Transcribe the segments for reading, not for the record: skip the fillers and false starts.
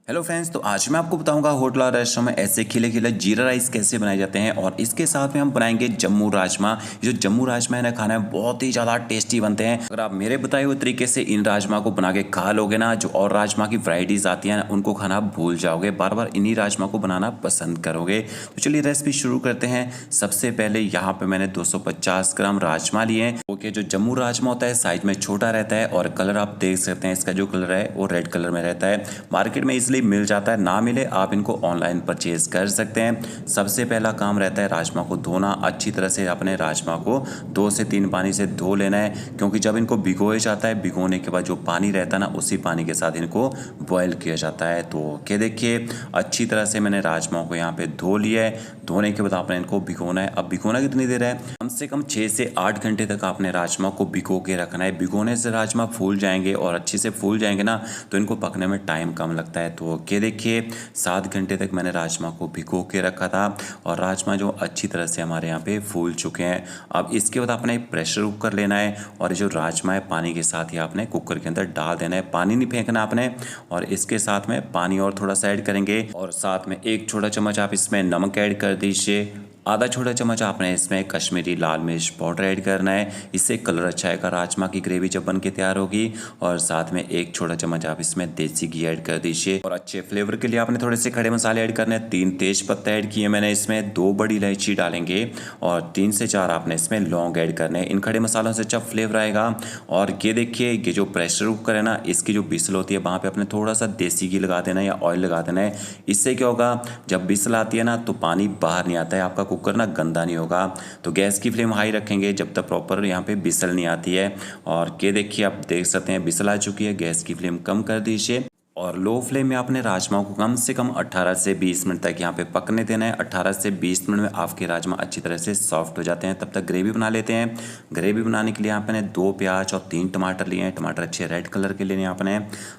Hello friends, तो आज मैं आपको बताऊंगा होटल और रेस्टोरेंट में ऐसे खिले खिले जीरा राइस कैसे बनाए जाते हैं। और इसके साथ में हम बनाएंगे जम्मू राजमा। जो जम्मू राजमा है ना, खाना है बहुत ही ज़्यादा टेस्टी बनते हैं। अगर आप मेरे बताए हुए तरीके से इन राजमा को बना के खा लोगे ना, जो और राजमा की वैरायटीज़ आती हैं ना, उनको खाना आप भूल जाओगे, बार बार इन्हीं राजमा को बनाना पसंद करोगे। तो चलिए रेसिपी शुरू करते हैं। सबसे पहले यहाँ पे मैंने 250 ग्राम राजमा लिए हैं। ओके, जो जम्मू राजमा होता है साइज में छोटा रहता है और कलर आप देख सकते हैं, इसका जो कलर है वो रेड कलर में रहता है। मार्केट में इसलिए मिल जाता है, ना मिले आप इनको ऑनलाइन परचेज कर सकते हैं। सबसे पहला काम रहता है राजमा को धोना। अच्छी तरह से अपने राजमा को 2 से 3 पानी से धो लेना है, क्योंकि जब इनको भिगोया जाता है, भिगोने के बाद जो पानी रहता है ना, उसी पानी के साथ इनको बॉयल किया जाता है। तो क्या देखिए, अच्छी तरह से मैंने राजमा को यहाँ पे धो लिया है। धोने के बाद आपने इनको भिगोना है। अब भिगोना कितनी देर है, कम से कम 6 से 8 घंटे तक आपने राजमा को भिगो के रखना है। भिगोने से राजमा फूल जाएंगे, और अच्छे से फूल जाएंगे ना तो इनको पकने में टाइम कम लगता है। तो ये देखिए, 7 घंटे तक मैंने राजमा को भिगो के रखा था, और राजमा जो अच्छी तरह से हमारे यहाँ पे फूल चुके हैं। अब इसके बाद आपने एक प्रेशर कुकर लेना है, और जो राजमा है पानी के साथ ही आपने कुकर के अंदर डाल देना है। पानी नहीं फेंकना आपने। और इसके साथ में पानी और थोड़ा सा ऐड करेंगे, और साथ में 1 छोटा चम्मच आप इसमें नमक ऐड कर दीजिए। आधा छोटा चम्मच आपने इसमें कश्मीरी लाल मिर्च पाउडर ऐड करना है। इससे कलर अच्छा आएगा राजमा की ग्रेवी जब बन के तैयार होगी। और साथ में 1 छोटा चम्मच आप इसमें देसी घी ऐड कर दीजिए। और अच्छे फ्लेवर के लिए आपने थोड़े से खड़े मसाले ऐड करने हैं। 3 तेज पत्ता ऐड किए मैंने इसमें, 2 बड़ी इलायची डालेंगे, और 3 से 4 आपने इसमें लौंग ऐड करने हैं। इन खड़े मसालों से अच्छा फ्लेवर आएगा। और ये देखिए, ये जो प्रेशर कुकर है ना, इसकी जो बिसल होती है, वहाँ पे आपने थोड़ा सा देसी घी लगा देना है या ऑयल लगा देना है। इससे क्या होगा, जब बिसल आती है ना तो पानी बाहर नहीं आता है, आपका कुकर ना गंदा नहीं होगा। तो गैस की फ्लेम हाई रखेंगे जब तक प्रॉपर यहाँ पे बिसल नहीं आती है। और ये देखिए, आप देख सकते हैं बिसल आ चुकी है। गैस की फ्लेम कम कर दीजिए, और लो फ्लेम में आपने राजमा को कम से कम 18 से 20 मिनट तक यहाँ पे पकने देना है। 18 से 20 मिनट में आपके राजमा अच्छी तरह से सॉफ्ट हो जाते हैं। तब तक ग्रेवी बना लेते हैं। ग्रेवी बनाने के लिए यहाँ पे 2 प्याज और 3 टमाटर लिए हैं। टमाटर अच्छे रेड कलर के लेने आपने,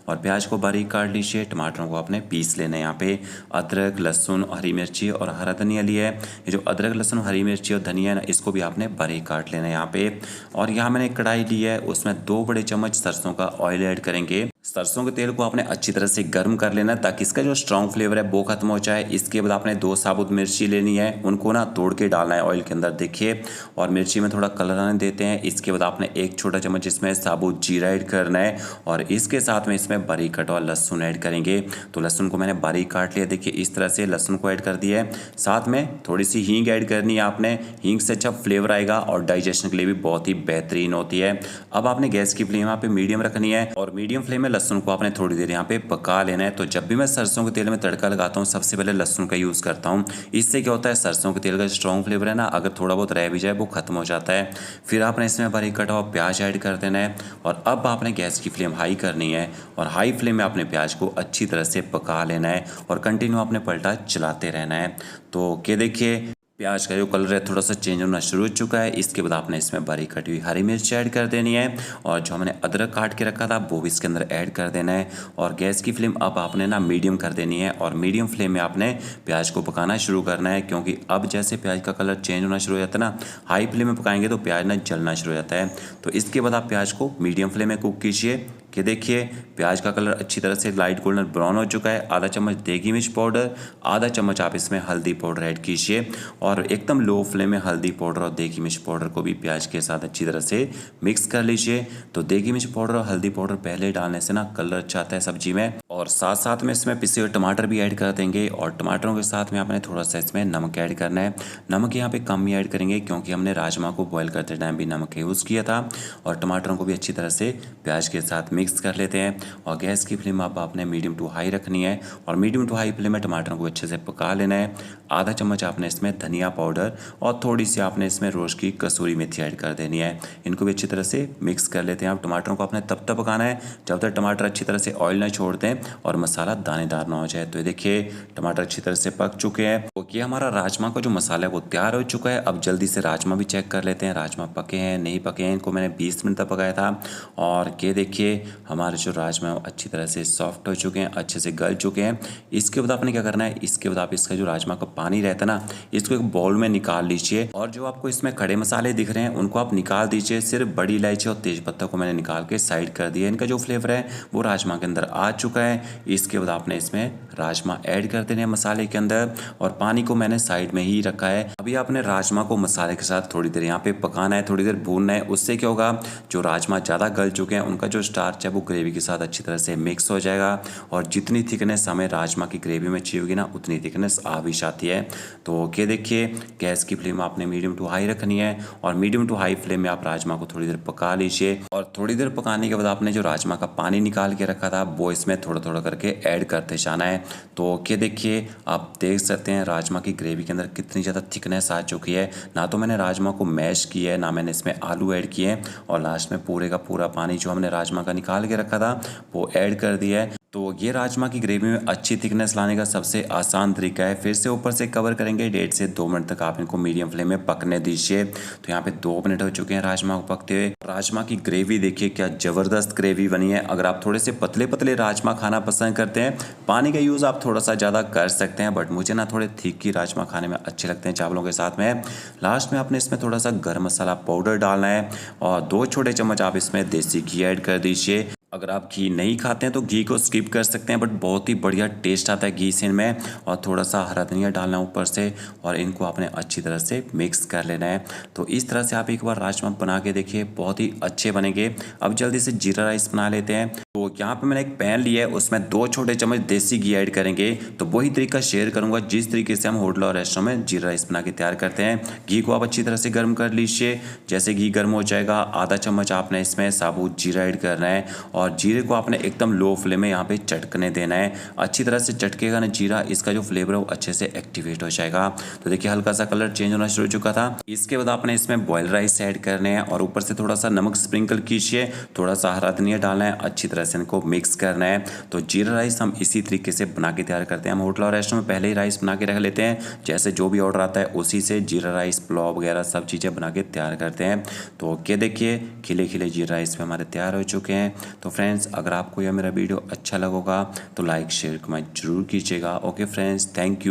और प्याज को बारीक काट लीजिए। टमाटरों को आपने पीस लेना है। यहाँ पे अदरक, लहसुन, हरी मिर्ची और हरा धनिया लिया है। ये जो अदरक, लहसुन, हरी मिर्ची और धनिया है ना, इसको भी आपने बारीक काट लेना है यहाँ पे। और यहाँ मैंने कढ़ाई ली है, उसमें 2 बड़े चम्मच सरसों का ऑयल ऐड करेंगे। सरसों के तेल को आपने अच्छी तरह से गर्म कर लेना है, ताकि इसका जो स्ट्रॉन्ग फ्लेवर है वो खत्म हो जाए। इसके बाद आपने 2 साबुत मिर्ची लेनी है, उनको ना तोड़ के डालना है ऑयल के अंदर, देखिए। और मिर्ची में थोड़ा कलर आने देते हैं। इसके बाद आपने 1 छोटा चम्मच इसमें साबुत जीरा ऐड करना है, और इसके साथ में इसमें बारीक कटा हुआ लहसुन ऐड करेंगे। तो लहसुन को मैंने बारीक काट लिया, देखिए इस तरह से लहसुन को ऐड कर दिया है। साथ में थोड़ी सी हींग ऐड करनी है आपने। हींग से अच्छा फ्लेवर आएगा, और डाइजेशन के लिए भी बहुत ही बेहतरीन होती है। अब आपने गैस की फ्लेम यहाँ पे मीडियम रखनी है, और मीडियम फ्लेम में लहसुन को आपने थोड़ी देर यहाँ पे पका लेना है। तो जब भी मैं सरसों के तेल में तड़का लगाता हूँ, सबसे पहले लहसुन का यूज़ करता हूँ। इससे क्या होता है, सरसों के तेल का स्ट्रॉन्ग फ्लेवर है ना, अगर थोड़ा बहुत रह भी जाए वो खत्म हो जाता है। फिर आपने इसमें बारीक कटा हुआ प्याज ऐड कर देना है, और अब आपने गैस की फ्लेम हाई करनी है, और हाई फ्लेम में आपने प्याज को अच्छी तरह से पका लेना है, और कंटिन्यू आपने पलटा चलाते रहना है। तो क्या देखिए, प्याज का जो कलर है थोड़ा सा चेंज होना शुरू हो चुका है। इसके बाद आपने इसमें बारीक कटी हुई हरी मिर्च ऐड कर देनी है, और जो हमने अदरक काट के रखा था वो भी इसके अंदर ऐड कर देना है। और गैस की फ्लेम अब आपने ना मीडियम कर देनी है, और मीडियम फ्लेम में आपने प्याज को पकाना शुरू करना है। क्योंकि अब जैसे प्याज का कलर चेंज होना शुरू हो जाता है ना, हाई फ्लेम में पकाएंगे तो प्याज ना जलना शुरू हो जाता है। तो इसके बाद आप प्याज को मीडियम फ्लेम में कुक कीजिए। कि देखिए, प्याज का कलर अच्छी तरह से लाइट गोल्डन ब्राउन हो चुका है। आधा चम्मच देगी मिर्च पाउडर, आधा चम्मच आप इसमें हल्दी पाउडर ऐड कीजिए, और एकदम लो फ्लेम में हल्दी पाउडर और देगी मिर्च पाउडर को भी प्याज के साथ अच्छी तरह से मिक्स कर लीजिए। तो देगी मिर्च पाउडर और हल्दी पाउडर पहले डालने से ना कलर अच्छा आता है सब्जी में। और साथ साथ में इसमें पिसे हुए टमाटर भी ऐड कर देंगे, और टमाटरों के साथ में आपने थोड़ा सा इसमें नमक ऐड करना है। नमक यहाँ पे कम ही ऐड करेंगे, क्योंकि हमने राजमा को बॉयल करते टाइम भी नमक यूज़ किया था। और टमाटरों को भी अच्छी तरह से प्याज के साथ मिक्स कर लेते हैं, और गैस की फ्लेम अब आपने मीडियम टू हाई रखनी है, और मीडियम टू हाई फ्लेम में टमाटरों को अच्छे से पका लेना है। आधा चम्मच आपने इसमें धनिया पाउडर, और थोड़ी सी आपने इसमें रोज की कसूरी मेथी ऐड कर देनी है। इनको भी अच्छी तरह से मिक्स कर लेते हैं। अब टमाटरों को आपने तब तक पकाना है जब तक टमाटर अच्छी तरह से ऑयल ना छोड़ दें और मसाला दानेदार ना हो जाए। तो ये देखिए, टमाटर अच्छी तरह से पक चुके हैं। ओके, हमारा राजमा का जो मसाला है वो तैयार हो चुका है। अब जल्दी से राजमा भी चेक कर लेते हैं, राजमा पके हैं नहीं पके हैं। इनको मैंने 20 मिनट तक पकाया था, और ये देखिए हमारे जो राजमा है वो अच्छी तरह से सॉफ्ट हो चुके हैं, अच्छे से गल चुके हैं। इसके बाद आपने क्या करना है, इसके बाद आप इसका जो राजमा का पानी रहता है ना, इसको एक बाउल में निकाल लीजिए और जो आपको इसमें खड़े मसाले दिख रहे हैं उनको आप निकाल दीजिए। सिर्फ बड़ी इलायची और तेजपत्ता को मैंने निकाल के साइड कर दिया। इनका जो फ्लेवर है वो राजमा के अंदर आ चुका है। इसके बाद आपने इसमें राजमा ऐड कर देने हैं मसाले के अंदर और पानी को मैंने साइड में ही रखा है। अभी आपने राजमा को मसाले के साथ थोड़ी देर यहाँ पे पकाना है, थोड़ी देर भूनना है। उससे क्या होगा, जो राजमा ज़्यादा गल चुके हैं उनका जो स्टार्च है वो ग्रेवी के साथ अच्छी तरह से मिक्स हो जाएगा और जितनी थिकनेस हमें राजमा की ग्रेवी में चाहिए होगी ना उतनी थिकनेस आ भी जाती है। तो ये देखिए, गैस की फ्लेम आपने मीडियम टू हाई रखनी है और मीडियम टू हाई फ्लेम में आप राजमा को थोड़ी देर पका लीजिए और थोड़ी देर पकाने के बाद आपने जो राजमा का पानी निकाल के रखा था वो इसमें थोड़ा थोड़ा करके ऐड करते जाना है। तो ये देखिए, आप देख सकते हैं राजमा की ग्रेवी के अंदर कितनी ज़्यादा थिकनेस आ चुकी है। ना तो मैंने राजमा को मैश किया है, ना मैंने इसमें आलू ऐड किए हैं और लास्ट में पूरे का पूरा पानी जो हमने राजमा का निकाल के रखा था वो ऐड कर दिया है। तो ये राजमा की ग्रेवी में अच्छी थिकनेस लाने का सबसे आसान तरीका है। फिर से ऊपर से कवर करेंगे, 1.5 से 2 मिनट तक आप इनको मीडियम फ्लेम में पकने दीजिए। तो यहाँ पे 2 मिनट हो चुके हैं राजमा को पकते हुए। राजमा की ग्रेवी देखिए क्या ज़बरदस्त ग्रेवी बनी है। अगर आप थोड़े से पतले पतले राजमा खाना पसंद करते हैं, पानी का यूज़ आप थोड़ा सा ज़्यादा कर सकते हैं, बट मुझे ना थोड़े थिक ही राजमा खाने में अच्छे लगते हैं चावलों के साथ में। लास्ट में आपने इसमें थोड़ा सा गर्म मसाला पाउडर डालना है और 2 छोटे चम्मच आप इसमें देसी घी ऐड कर दीजिए। अगर आप घी नहीं खाते हैं तो घी को स्किप कर सकते हैं, बट बहुत ही बढ़िया टेस्ट आता है घी से इनमें। और थोड़ा सा हरा धनिया डालना है ऊपर से और इनको आपने अच्छी तरह से मिक्स कर लेना है। तो इस तरह से आप एक बार राजमा बना के देखिए, बहुत ही अच्छे बनेंगे। अब जल्दी से जीरा राइस बना लेते हैं। तो यहाँ पे मैंने एक पैन लिया है, उसमें 2 छोटे चम्मच देसी घी ऐड करेंगे। तो वही तरीका शेयर करूँगा जिस तरीके से हम होटल और रेस्टोरेंट में जीरा राइस बना के तैयार करते हैं। घी को आप अच्छी तरह से गर्म कर लीजिए। जैसे घी गर्म हो जाएगा, आधा चम्मच आपने इसमें साबुत जीरा ऐड करना है और जीरे को आपने एकदम लो फ्लेम में यहाँ पे चटकने देना है। अच्छी तरह से चटकेगा ना जीरा, इसका जो फ्लेवर है वो अच्छे से एक्टिवेट हो जाएगा। तो देखिए हल्का सा कलर चेंज होना शुरू हो चुका था। इसके बाद आपने इसमें बॉयल राइस ऐड करने हैं और ऊपर से थोड़ा सा नमक स्प्रिंकल कीजिए, थोड़ा सा हरा धनिया डालना है, अच्छी तरह से इनको मिक्स करना है। तो जीरा राइस हम इसी तरीके से बना के तैयार करते हैं। हम होटल और रेस्टोरेंट में पहले ही राइस बना के रख लेते हैं, जैसे जो भी ऑर्डर आता है उसी से जीरा राइस, पुलाव वगैरह सब चीज़ें बना के तैयार करते हैं। तो ये देखिए खिले खिले जीरा राइस पे हमारे तैयार हो चुके हैं। तो फ्रेंड्स, अगर आपको यह मेरा वीडियो अच्छा लगेगा तो लाइक शेयर कमेंट जरूर कीजिएगा। Okay friends, thank you.